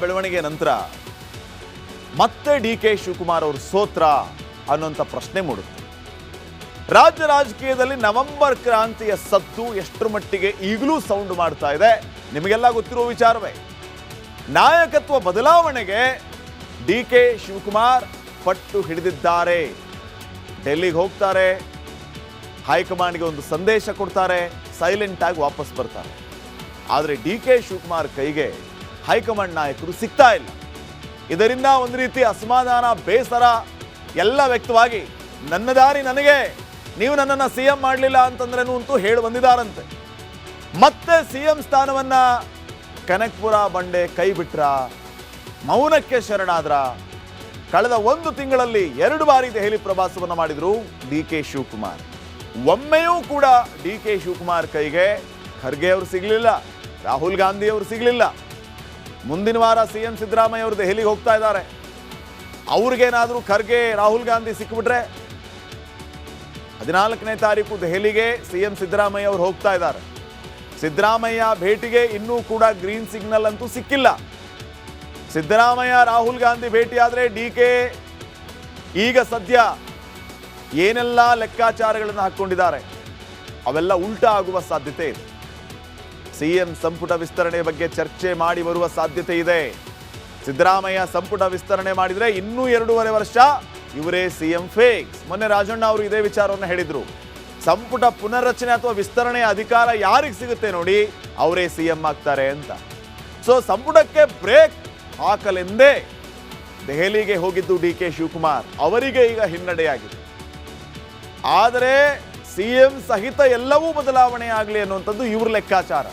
ಬೆಳವಣಿಗೆ ನಂತರ ಮತ್ತೆ ಡಿ.ಕೆ. ಶಿವಕುಮಾರ್ ಅವರು ಸೋತ್ರ ಅನ್ನುವಂಥ ಪ್ರಶ್ನೆ ಮೂಡುತ್ತೆ. ರಾಜ್ಯ ರಾಜಕೀಯದಲ್ಲಿ ನವೆಂಬರ್ ಕ್ರಾಂತಿಯ ಸದ್ದು ಎಷ್ಟರ ಮಟ್ಟಿಗೆ ಈಗಲೂ ಸೌಂಡ್ ಮಾಡ್ತಾ ಇದೆ ನಿಮಗೆಲ್ಲ ಗೊತ್ತಿರುವ ವಿಚಾರವೇ. ನಾಯಕತ್ವ ಬದಲಾವಣೆಗೆ ಡಿ.ಕೆ. ಶಿವಕುಮಾರ್ ಪಟ್ಟು ಹಿಡಿದಿದ್ದಾರೆ. ಡೆಲ್ಲಿಗೆ ಹೋಗ್ತಾರೆ, ಹೈಕಮಾಂಡ್ಗೆ ಒಂದು ಸಂದೇಶ ಕೊಡ್ತಾರೆ, ಸೈಲೆಂಟ್ ಆಗಿ ವಾಪಸ್ ಬರ್ತಾರೆ. ಆದರೆ ಡಿ.ಕೆ. ಶಿವಕುಮಾರ್ ಕೈಗೆ ಹೈಕಮಾಂಡ್ ನಾಯಕರು ಸಿಗ್ತಾ ಇಲ್ಲ. ಇದರಿಂದ ಒಂದು ರೀತಿ ಅಸಮಾಧಾನ, ಬೇಸರ ಎಲ್ಲ ವ್ಯಕ್ತವಾಗಿ ನನ್ನ ದಾರಿ ನನಗೆ, ನೀವು ನನ್ನನ್ನು ಸಿಎಂ ಮಾಡಲಿಲ್ಲ ಅಂತಂದ್ರೇನು ಅಂತೂ ಹೇಳಿ ಬಂದಿದ್ದಾರಂತೆ. ಮತ್ತೆ ಸಿಎಂ ಸ್ಥಾನವನ್ನ ಕನಕಪುರ ಬಂಡೆ ಕೈ ಬಿಟ್ರ, ಮೌನಕ್ಕೆ ಶರಣಾದ್ರ. ಕಳೆದ 1 ತಿಂಗಳಲ್ಲಿ 2 ಬಾರಿ ದೆಹಲಿ ಪ್ರವಾಸವನ್ನು ಮಾಡಿದ್ರು ಡಿ.ಕೆ. ಶಿವಕುಮಾರ್. ಒಮ್ಮೆಯೂ ಕೂಡ ಡಿ.ಕೆ. ಶಿವಕುಮಾರ್ ಕೈಗೆ ಖರ್ಗೆ ಅವರು ಸಿಗಲಿಲ್ಲ, ರಾಹುಲ್ ಗಾಂಧಿ ಅವರು ಸಿಗಲಿಲ್ಲ. ಮುಂದಿನ ವಾರ ಸಿಎಂ ಸಿದ್ದರಾಮಯ್ಯ ಅವರು ದೆಹಲಿಗೆ ಹೋಗ್ತಾ ಇದ್ದಾರೆ. ಅವ್ರಿಗೇನಾದರೂ ಖರ್ಗೆ ರಾಹುಲ್ ಗಾಂಧಿ ಸಿಕ್ಕಿಬಿಟ್ರೆ 14ನೇ ತಾರೀಕು ದೆಹಲಿಗೆ ಸಿಎಂ ಸಿದ್ದರಾಮಯ್ಯ ಅವರು ಹೋಗ್ತಾ ಇದ್ದಾರೆ. ಸಿದ್ದರಾಮಯ್ಯ ಭೇಟಿಗೆ ಇನ್ನೂ ಕೂಡ ಗ್ರೀನ್ ಸಿಗ್ನಲ್ ಅಂತೂ ಸಿಕ್ಕಿಲ್ಲ. ಸಿದ್ದರಾಮಯ್ಯ ರಾಹುಲ್ ಗಾಂಧಿ ಭೇಟಿಯಾದರೆ ಡಿ.ಕೆ. ಈಗ ಸದ್ಯ ಏನೆಲ್ಲ ಲೆಕ್ಕಾಚಾರಗಳನ್ನು ಹಾಕ್ಕೊಂಡಿದ್ದಾರೆ ಅವೆಲ್ಲ ಉಲ್ಟಾ ಆಗುವ ಸಾಧ್ಯತೆ ಇದೆ. ಸಿಎಂ ಸಂಪುಟ ವಿಸ್ತರಣೆ ಬಗ್ಗೆ ಚರ್ಚೆ ಮಾಡಿ ಬರುವ ಸಾಧ್ಯತೆ ಇದೆ. ಸಿದ್ದರಾಮಯ್ಯ ಸಂಪುಟ ವಿಸ್ತರಣೆ ಮಾಡಿದರೆ ಇನ್ನೂ 2.5 ವರ್ಷ ಇವರೇ ಸಿಎಂ ಫಿಕ್ಸ್. ಮೊನ್ನೆ ರಾಜಣ್ಣ ಅವರು ಇದೇ ವಿಚಾರವನ್ನು ಹೇಳಿದ್ರು. ಸಂಪುಟ ಪುನರ್ರಚನೆ ಅಥವಾ ವಿಸ್ತರಣೆಯ ಅಧಿಕಾರ ಯಾರಿಗೆ ಸಿಗುತ್ತೆ ನೋಡಿ, ಅವರೇ ಸಿಎಂ ಆಗ್ತಾರೆ ಅಂತ. ಸೊ ಸಂಪುಟಕ್ಕೆ ಬ್ರೇಕ್ ಹಾಕಲೆಂದೇ ದೆಹಲಿಗೆ ಹೋಗಿದ್ದು ಡಿ.ಕೆ. ಶಿವಕುಮಾರ್ ಅವರಿಗೆ ಈಗ ಹಿನ್ನಡೆಯಾಗಿದೆ. ಆದರೆ ಸಿಎಂ ಸಹಿತ ಎಲ್ಲವೂ ಬದಲಾವಣೆ ಆಗಲಿ ಅನ್ನುವಂಥದ್ದು ಇವ್ರ ಲೆಕ್ಕಾಚಾರ.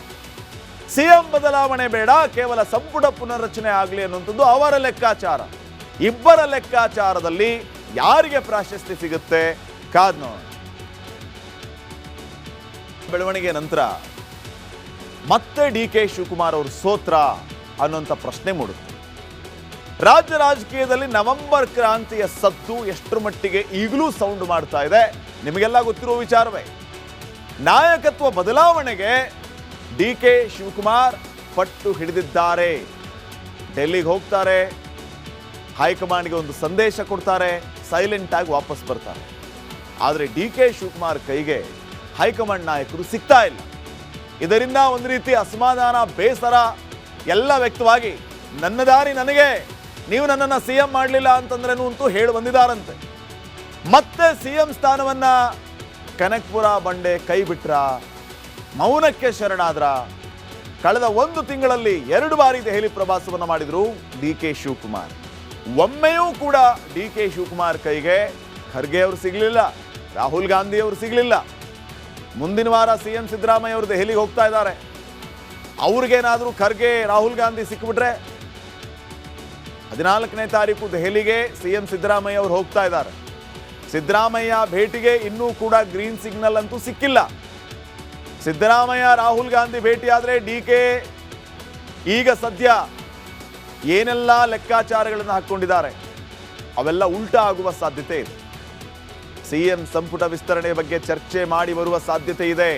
ಸಿಎಂ ಬದಲಾವಣೆ ಬೇಡ, ಕೇವಲ ಸಂಪುಟ ಪುನರ್ರಚನೆ ಆಗಲಿ ಅನ್ನುವಂಥದ್ದು ಅವರ ಲೆಕ್ಕಾಚಾರ. ಇಬ್ಬರ ಲೆಕ್ಕಾಚಾರದಲ್ಲಿ ಯಾರಿಗೆ ಪ್ರಾಶಸ್ತ್ಯ ಸಿಗುತ್ತೆ ಕಾದ್ ನೋಡೋಣ. ಬೆಳವಣಿಗೆ ನಂತರ ಮತ್ತೆ ಡಿ.ಕೆ. ಶಿವಕುಮಾರ್ ಅವರು ಸೋತ್ರ ಅನ್ನುವಂಥ ಪ್ರಶ್ನೆ ಮೂಡುತ್ತೆ. ರಾಜ್ಯ ರಾಜಕೀಯದಲ್ಲಿ ನವೆಂಬರ್ ಕ್ರಾಂತಿಯ ಸದ್ದು ಎಷ್ಟರ ಮಟ್ಟಿಗೆ ಈಗಲೂ ಸೌಂಡ್ ಮಾಡ್ತಾ ಇದೆ ನಿಮಗೆಲ್ಲ ಗೊತ್ತಿರುವ ವಿಚಾರವೇ. ನಾಯಕತ್ವ ಬದಲಾವಣೆಗೆ ಡಿ.ಕೆ. ಶಿವಕುಮಾರ್ ಪಟ್ಟು ಹಿಡಿದಿದ್ದಾರೆ. ಡೆಲ್ಲಿಗೆ ಹೋಗ್ತಾರೆ, ಹೈಕಮಾಂಡ್ಗೆ ಒಂದು ಸಂದೇಶ ಕೊಡ್ತಾರೆ, ಸೈಲೆಂಟ್ ಆಗಿ ವಾಪಸ್ ಬರ್ತಾರೆ. ಆದರೆ ಡಿ.ಕೆ. ಶಿವಕುಮಾರ್ ಕೈಗೆ ಹೈಕಮಾಂಡ್ ನಾಯಕರು ಸಿಗ್ತಾ ಇಲ್ಲ. ಇದರಿಂದ ಒಂದು ರೀತಿ ಅಸಮಾಧಾನ, ಬೇಸರ ಎಲ್ಲ ವ್ಯಕ್ತವಾಗಿ ನನ್ನ ದಾರಿ ನನಗೆ, ನೀವು ನನ್ನನ್ನು ಸಿಎಂ ಮಾಡಲಿಲ್ಲ ಅಂತಂದ್ರೇನು ಅಂತೂ ಹೇಳಿ ಬಂದಿದ್ದಾರಂತೆ. ಮತ್ತೆ ಸಿಎಂ ಸ್ಥಾನವನ್ನ ಕನಕಪುರ ಬಂಡೆ ಕೈ ಬಿಟ್ರ, ಮೌನಕ್ಕೆ ಶರಣಾದ್ರ. ಕಳೆದ 1 ತಿಂಗಳಲ್ಲಿ 2 ಬಾರಿ ದೆಹಲಿ ಪ್ರವಾಸವನ್ನು ಮಾಡಿದ್ರು ಡಿ.ಕೆ. ಶಿವಕುಮಾರ್. ಒಮ್ಮೆಯೂ ಕೂಡ ಡಿ.ಕೆ. ಶಿವಕುಮಾರ್ ಕೈಗೆ ಖರ್ಗೆ ಅವರು ಸಿಗಲಿಲ್ಲ, ರಾಹುಲ್ ಗಾಂಧಿ ಅವರು ಸಿಗಲಿಲ್ಲ. ಮುಂದಿನ ವಾರ ಸಿಎಂ ಸಿದ್ದರಾಮಯ್ಯ ಅವರು ದೆಹಲಿಗೆ ಹೋಗ್ತಾ ಇದ್ದಾರೆ. ಅವ್ರಿಗೇನಾದರೂ ಖರ್ಗೆ ರಾಹುಲ್ ಗಾಂಧಿ ಸಿಕ್ಕಿಬಿಟ್ರೆ 14ನೇ ತಾರೀಕು ದೆಹಲಿಗೆ ಸಿಎಂ ಸಿದ್ದರಾಮಯ್ಯ ಅವರು ಹೋಗ್ತಾ ಇದ್ದಾರೆ. ಸಿದ್ದರಾಮಯ್ಯ ಭೇಟಿಗೆ ಇನ್ನೂ ಕೂಡ ಗ್ರೀನ್ ಸಿಗ್ನಲ್ ಅಂತೂ ಸಿಕ್ಕಿಲ್ಲ. ಸಿದ್ದರಾಮಯ್ಯ ರಾಹುಲ್ ಗಾಂಧಿ ಭೇಟಿಯಾದರೆ ಡಿ.ಕೆ. ಈಗ ಸದ್ಯ ಏನೆಲ್ಲ ಲೆಕ್ಕಾಚಾರಗಳನ್ನು ಹಾಕ್ಕೊಂಡಿದ್ದಾರೆ ಅವೆಲ್ಲ ಉಲ್ಟಾ ಆಗುವ ಸಾಧ್ಯತೆ ಇದೆ. ಸಿಎಂ ಸಂಪುಟ ವಿಸ್ತರಣೆ ಬಗ್ಗೆ ಚರ್ಚೆ ಮಾಡಿ ಬರುವ ಸಾಧ್ಯತೆ ಇದೆ.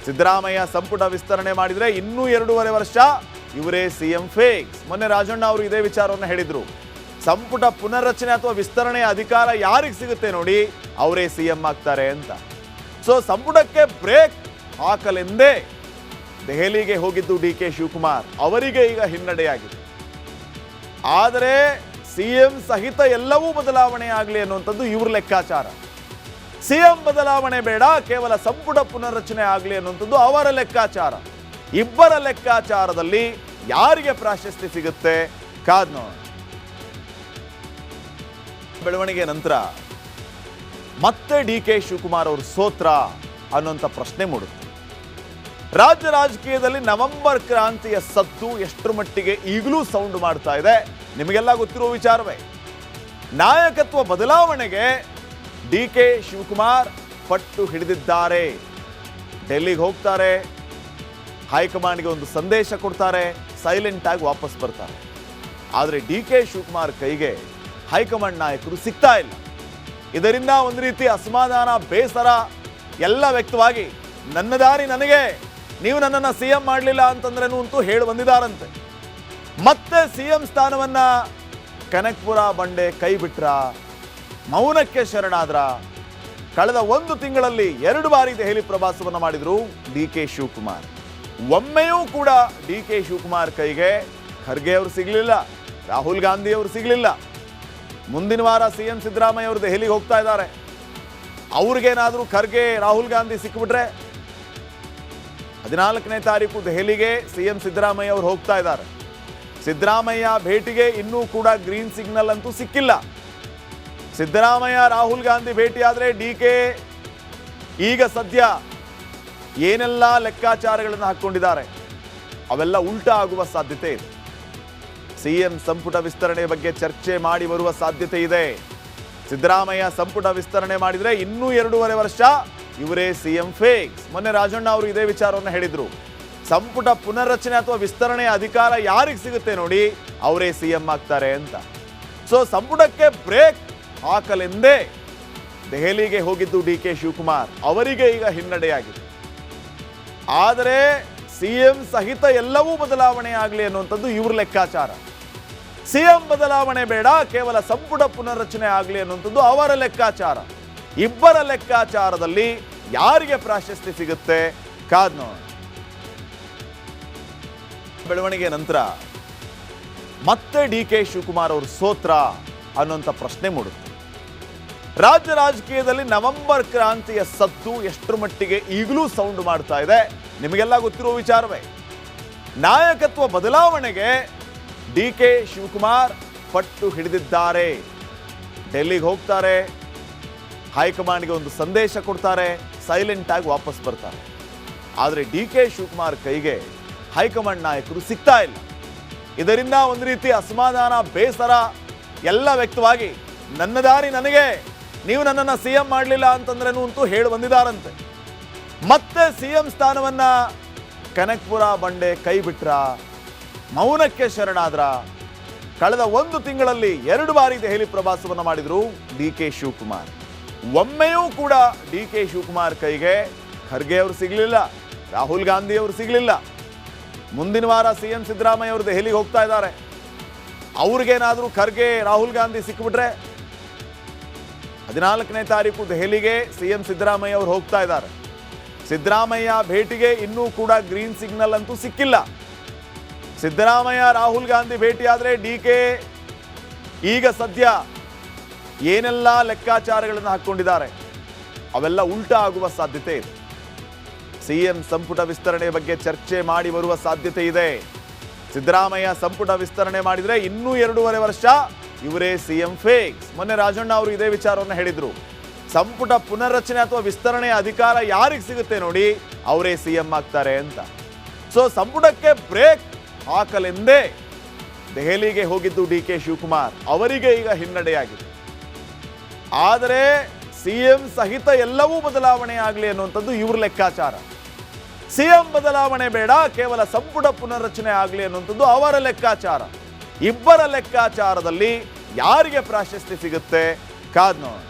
ಸಿದ್ದರಾಮಯ್ಯ ಸಂಪುಟ ವಿಸ್ತರಣೆ ಮಾಡಿದರೆ ಇನ್ನೂ 2.5 ವರ್ಷ ಇವರೇ ಸಿಎಂ ಫಿಕ್ಸ್. ಮೊನ್ನೆ ರಾಜಣ್ಣ ಅವರು ಇದೇ ವಿಚಾರವನ್ನು ಹೇಳಿದ್ರು. ಸಂಪುಟ ಪುನರ್ರಚನೆ ಅಥವಾ ವಿಸ್ತರಣೆಯ ಅಧಿಕಾರ ಯಾರಿಗೆ ಸಿಗುತ್ತೆ ನೋಡಿ, ಅವರೇ ಸಿಎಂ ಆಗ್ತಾರೆ ಅಂತ. ಸೊ ಸಂಪುಟಕ್ಕೆ ಬ್ರೇಕ್ ಹಾಕಲೆಂದೇ ದೆಹಲಿಗೆ ಹೋಗಿದ್ದು ಡಿ.ಕೆ. ಶಿವಕುಮಾರ್ ಅವರಿಗೆ ಈಗ ಹಿನ್ನಡೆಯಾಗಿದೆ. ಆದರೆ ಸಿಎಂ ಸಹಿತ ಎಲ್ಲವೂ ಬದಲಾವಣೆ ಆಗಲಿ ಅನ್ನುವಂಥದ್ದು ಇವ್ರ ಲೆಕ್ಕಾಚಾರ. ಸಿಎಂ ಬದಲಾವಣೆ ಬೇಡ, ಕೇವಲ ಸಂಪುಟ ಪುನರ್ರಚನೆ ಆಗಲಿ ಅನ್ನುವಂಥದ್ದು ಅವರ ಲೆಕ್ಕಾಚಾರ. ಇಬ್ಬರ ಲೆಕ್ಕಾಚಾರದಲ್ಲಿ ಯಾರಿಗೆ ಪ್ರಾಶಸ್ತ್ಯ ಸಿಗುತ್ತೆ ಕಾದ್ ನೋಡೋಣ. ಬೆಳವಣಿಗೆ ನಂತರ ಮತ್ತೆ ಡಿ.ಕೆ. ಶಿವಕುಮಾರ್ ಅವರು ಸೋತ್ರ ಅನ್ನುವಂಥ ಪ್ರಶ್ನೆ ಮೂಡುತ್ತೆ. ರಾಜ್ಯ ರಾಜಕೀಯದಲ್ಲಿ ನವೆಂಬರ್ ಕ್ರಾಂತಿಯ ಸದ್ದು ಎಷ್ಟರ ಮಟ್ಟಿಗೆ ಈಗಲೂ ಸೌಂಡ್ ಮಾಡ್ತಾ ಇದೆ ನಿಮಗೆಲ್ಲ ಗೊತ್ತಿರುವ ವಿಚಾರವೇ. ನಾಯಕತ್ವ ಬದಲಾವಣೆಗೆ ಡಿ.ಕೆ. ಶಿವಕುಮಾರ್ ಪಟ್ಟು ಹಿಡಿದಿದ್ದಾರೆ. ಡೆಲ್ಲಿಗೆ ಹೋಗ್ತಾರೆ, ಹೈಕಮಾಂಡ್ಗೆ ಒಂದು ಸಂದೇಶ ಕೊಡ್ತಾರೆ, ಸೈಲೆಂಟ್ ಆಗಿ ವಾಪಸ್ ಬರ್ತಾರೆ. ಆದರೆ ಡಿ.ಕೆ. ಶಿವಕುಮಾರ್ ಕೈಗೆ ಹೈಕಮಾಂಡ್ ನಾಯಕರು ಸಿಗ್ತಾ ಇಲ್ಲ. ಇದರಿಂದ ಒಂದು ರೀತಿ ಅಸಮಾಧಾನ, ಬೇಸರ ಎಲ್ಲ ವ್ಯಕ್ತವಾಗಿ ನನ್ನ ದಾರಿ ನನಗೆ, ನೀವು ನನ್ನನ್ನು ಸಿಎಂ ಮಾಡಲಿಲ್ಲ ಅಂತಂದ್ರೇನು ಅಂತೂ ಹೇಳಿ ಬಂದಿದ್ದಾರಂತೆ. ಮತ್ತೆ ಸಿಎಂ ಸ್ಥಾನವನ್ನ ಕನಕಪುರ ಬಂಡೆ ಕೈ ಬಿಟ್ರ, ಮೌನಕ್ಕೆ ಶರಣಾದ್ರ. ಕಳೆದ 1 ತಿಂಗಳಲ್ಲಿ 2 ಬಾರಿ ದೆಹಲಿ ಪ್ರವಾಸವನ್ನು ಮಾಡಿದ್ರು ಡಿ.ಕೆ. ಶಿವಕುಮಾರ್. ಒಮ್ಮೆಯೂ ಕೂಡ ಡಿ.ಕೆ. ಶಿವಕುಮಾರ್ ಕೈಗೆ ಖರ್ಗೆ ಅವರು ಸಿಗಲಿಲ್ಲ, ರಾಹುಲ್ ಗಾಂಧಿ ಅವರು ಸಿಗಲಿಲ್ಲ. ಮುಂದಿನ ವಾರ ಸಿಎಂ ಸಿದ್ದರಾಮಯ್ಯ ಅವರು ದೆಹಲಿಗೆ ಹೋಗ್ತಾ ಇದ್ದಾರೆ. ಅವ್ರಿಗೇನಾದರೂ ಖರ್ಗೆ ರಾಹುಲ್ ಗಾಂಧಿ ಸಿಕ್ಕಿಬಿಟ್ರೆ 14ನೇ ತಾರೀಕು ದೆಹಲಿಗೆ ಸಿಎಂ ಸಿದ್ದರಾಮಯ್ಯ ಅವರು ಹೋಗ್ತಾ ಇದ್ದಾರೆ. ಸಿದ್ದರಾಮಯ್ಯ ಭೇಟಿಗೆ ಇನ್ನೂ ಕೂಡ ಗ್ರೀನ್ ಸಿಗ್ನಲ್ ಅಂತೂ ಸಿಕ್ಕಿಲ್ಲ. ಸಿದ್ದರಾಮಯ್ಯ ರಾಹುಲ್ ಗಾಂಧಿ ಭೇಟಿಯಾದರೆ ಡಿ.ಕೆ. ಈಗ ಸದ್ಯ ಏನೆಲ್ಲ ಲೆಕ್ಕಾಚಾರಗಳನ್ನು ಹಾಕ್ಕೊಂಡಿದ್ದಾರೆ ಅವೆಲ್ಲ ಉಲ್ಟಾ ಆಗುವ ಸಾಧ್ಯತೆ ಇದೆ. ಸಿಎಂ ಸಂಪುಟ ವಿಸ್ತರಣೆ ಬಗ್ಗೆ ಚರ್ಚೆ ಮಾಡಿ ಬರುವ ಸಾಧ್ಯತೆ ಇದೆ. ಸಿದ್ದರಾಮಯ್ಯ ಸಂಪುಟ ವಿಸ್ತರಣೆ ಮಾಡಿದರೆ ಇನ್ನೂ 2.5 ವರ್ಷ ಇವರೇ ಸಿಎಂ ಫಿಕ್ಸ್. ಮೊನ್ನೆ ರಾಜಣ್ಣ ಅವರು ಇದೇ ವಿಚಾರವನ್ನು ಹೇಳಿದ್ರು. ಸಂಪುಟ ಪುನರ್ರಚನೆ ಅಥವಾ ವಿಸ್ತರಣೆಯ ಅಧಿಕಾರ ಯಾರಿಗೆ ಸಿಗುತ್ತೆ ನೋಡಿ, ಅವರೇ ಸಿಎಂ ಆಗ್ತಾರೆ ಅಂತ. ಸೊ ಸಂಪುಟಕ್ಕೆ ಬ್ರೇಕ್ ಹಾಕಲೆಂದೇ ದೆಹಲಿಗೆ ಹೋಗಿದ್ದು ಡಿ.ಕೆ. ಶಿವಕುಮಾರ್ ಅವರಿಗೆ ಈಗ ಹಿನ್ನಡೆಯಾಗಿದೆ. ಆದರೆ ಸಿಎಂ ಸಹಿತ ಎಲ್ಲವೂ ಬದಲಾವಣೆ ಆಗಲಿ ಅನ್ನುವಂಥದ್ದು ಇವ್ರ ಲೆಕ್ಕಾಚಾರ. ಸಿಎಂ ಬದಲಾವಣೆ ಬೇಡ, ಕೇವಲ ಸಂಪುಟ ಪುನರ್ರಚನೆ ಆಗಲಿ ಅನ್ನುವಂಥದ್ದು ಅವರ ಲೆಕ್ಕಾಚಾರ. ಇಬ್ಬರ ಲೆಕ್ಕಾಚಾರದಲ್ಲಿ ಯಾರಿಗೆ ಪ್ರಾಶಸ್ತ್ಯ ಸಿಗುತ್ತೆ ಕಾದ್ ನೋಡೋಣ. ಬೆಳವಣಿಗೆ ನಂತರ ಮತ್ತೆ ಡಿ.ಕೆ. ಶಿವಕುಮಾರ್ ಅವರು ಸೋತ್ರ ಅನ್ನುವಂಥ ಪ್ರಶ್ನೆ ಮೂಡುತ್ತೆ. ರಾಜ್ಯ ರಾಜಕೀಯದಲ್ಲಿ ನವೆಂಬರ್ ಕ್ರಾಂತಿಯ ಸದ್ದು ಎಷ್ಟರ ಮಟ್ಟಿಗೆ ಈಗಲೂ ಸೌಂಡ್ ಮಾಡ್ತಾ ಇದೆ ನಿಮಗೆಲ್ಲ ಗೊತ್ತಿರುವ ವಿಚಾರವೇ. ನಾಯಕತ್ವ ಬದಲಾವಣೆಗೆ ಡಿ.ಕೆ. ಶಿವಕುಮಾರ್ ಪಟ್ಟು ಹಿಡಿದಿದ್ದಾರೆ. ಡೆಲ್ಲಿಗೆ ಹೋಗ್ತಾರೆ, ಹೈಕಮಾಂಡ್ಗೆ ಒಂದು ಸಂದೇಶ ಕೊಡ್ತಾರೆ, ಸೈಲೆಂಟ್ ಆಗಿ ವಾಪಸ್ ಬರ್ತಾರೆ. ಆದರೆ ಡಿ.ಕೆ. ಶಿವಕುಮಾರ್ ಕೈಗೆ ಹೈಕಮಾಂಡ್ ನಾಯಕರು ಸಿಗ್ತಾ ಇಲ್ಲ. ಇದರಿಂದ ಒಂದು ರೀತಿ ಅಸಮಾಧಾನ, ಬೇಸರ ಎಲ್ಲ ವ್ಯಕ್ತವಾಗಿ ನನ್ನ ದಾರಿ ನನಗೆ, ನೀವು ನನ್ನನ್ನು ಸಿಎಂ ಮಾಡಲಿಲ್ಲ ಅಂತಂದ್ರೇನು ಅಂತೂ ಹೇಳಿ ಬಂದಿದ್ದಾರಂತೆ. ಮತ್ತೆ ಸಿಎಂ ಸ್ಥಾನವನ್ನ ಕನಕಪುರ ಬಂಡೆ ಕೈ ಬಿಟ್ರ, ಮೌನಕ್ಕೆ ಶರಣಾದ್ರ. ಕಳೆದ 1 ತಿಂಗಳಲ್ಲಿ 2 ಬಾರಿ ದೆಹಲಿ ಪ್ರವಾಸವನ್ನು ಮಾಡಿದ್ರು ಡಿ.ಕೆ. ಶಿವಕುಮಾರ್. ಒಮ್ಮೆಯೂ ಕೂಡ ಡಿ.ಕೆ. ಶಿವಕುಮಾರ್ ಕೈಗೆ ಖರ್ಗೆ ಅವರು ಸಿಗಲಿಲ್ಲ, ರಾಹುಲ್ ಗಾಂಧಿ ಅವರು ಸಿಗಲಿಲ್ಲ. ಮುಂದಿನ ವಾರ ಸಿಎಂ ಸಿದ್ದರಾಮಯ್ಯ ಅವರು ದೆಹಲಿಗೆ ಹೋಗ್ತಾ ಇದ್ದಾರೆ. ಅವ್ರಿಗೇನಾದರೂ ಖರ್ಗೆ ರಾಹುಲ್ ಗಾಂಧಿ ಸಿಕ್ಕಿಬಿಟ್ರೆ 14ನೇ ತಾರೀಕು ದೆಹಲಿಗೆ ಸಿಎಂ ಸಿದ್ದರಾಮಯ್ಯ ಅವರು ಹೋಗ್ತಾ ಇದ್ದಾರೆ. ಸಿದ್ದರಾಮಯ್ಯ ಭೇಟಿಗೆ ಇನ್ನೂ ಕೂಡ ಗ್ರೀನ್ ಸಿಗ್ನಲ್ ಅಂತೂ ಸಿಕ್ಕಿಲ್ಲ. ಸಿದ್ದರಾಮಯ್ಯ ರಾಹುಲ್ ಗಾಂಧಿ ಭೇಟಿಯಾದರೆ ಡಿ.ಕೆ. ಈಗ ಸದ್ಯ ಏನೆಲ್ಲ ಲೆಕ್ಕಾಚಾರಗಳನ್ನು ಹಾಕ್ಕೊಂಡಿದ್ದಾರೆ ಅವೆಲ್ಲ ಉಲ್ಟಾ ಆಗುವ ಸಾಧ್ಯತೆ ಇದೆ. ಸಿಎಂ ಸಂಪುಟ ವಿಸ್ತರಣೆ ಬಗ್ಗೆ ಚರ್ಚೆ ಮಾಡಿ ಬರುವ ಸಾಧ್ಯತೆ ಇದೆ. ಸಿದ್ದರಾಮಯ್ಯ ಸಂಪುಟ ವಿಸ್ತರಣೆ ಮಾಡಿದರೆ ಇನ್ನೂ 2.5 ವರ್ಷ ಇವರೇ ಸಿಎಂ ಫಿಕ್ಸ್. ಮೊನ್ನೆ ರಾಜಣ್ಣ ಅವರು ಇದೇ ವಿಚಾರವನ್ನು ಹೇಳಿದ್ರು. ಸಂಪುಟ ಪುನರ್ರಚನೆ ಅಥವಾ ವಿಸ್ತರಣೆಯ ಅಧಿಕಾರ ಯಾರಿಗೆ ಸಿಗುತ್ತೆ ನೋಡಿ, ಅವರೇ ಸಿಎಂ ಆಗ್ತಾರೆ ಅಂತ. ಸೊ ಸಂಪುಟಕ್ಕೆ ಬ್ರೇಕ್ ಹಾಕಲೆಂದೇ ದೆಹಲಿಗೆ ಹೋಗಿದ್ದು ಡಿ.ಕೆ. ಶಿವಕುಮಾರ್ ಅವರಿಗೆ ಈಗ ಹಿನ್ನಡೆಯಾಗಿದೆ. ಆದರೆ ಸಿಎಂ ಸಹಿತ ಎಲ್ಲವೂ ಬದಲಾವಣೆ ಆಗಲಿ ಅನ್ನುವಂಥದ್ದು ಇವ್ರ ಲೆಕ್ಕಾಚಾರ. ಸಿಎಂ ಬದಲಾವಣೆ ಬೇಡ, ಕೇವಲ ಸಂಪುಟ ಪುನರ್ರಚನೆ ಆಗಲಿ ಅನ್ನುವಂಥದ್ದು ಅವರ ಲೆಕ್ಕಾಚಾರ. ಇಬ್ಬರ ಲೆಕ್ಕಾಚಾರದಲ್ಲಿ ಯಾರಿಗೆ ಪ್ರಾಶಸ್ತ್ಯ ಸಿಗುತ್ತೆ ಕಾದ್ ನೋಡೋಣ.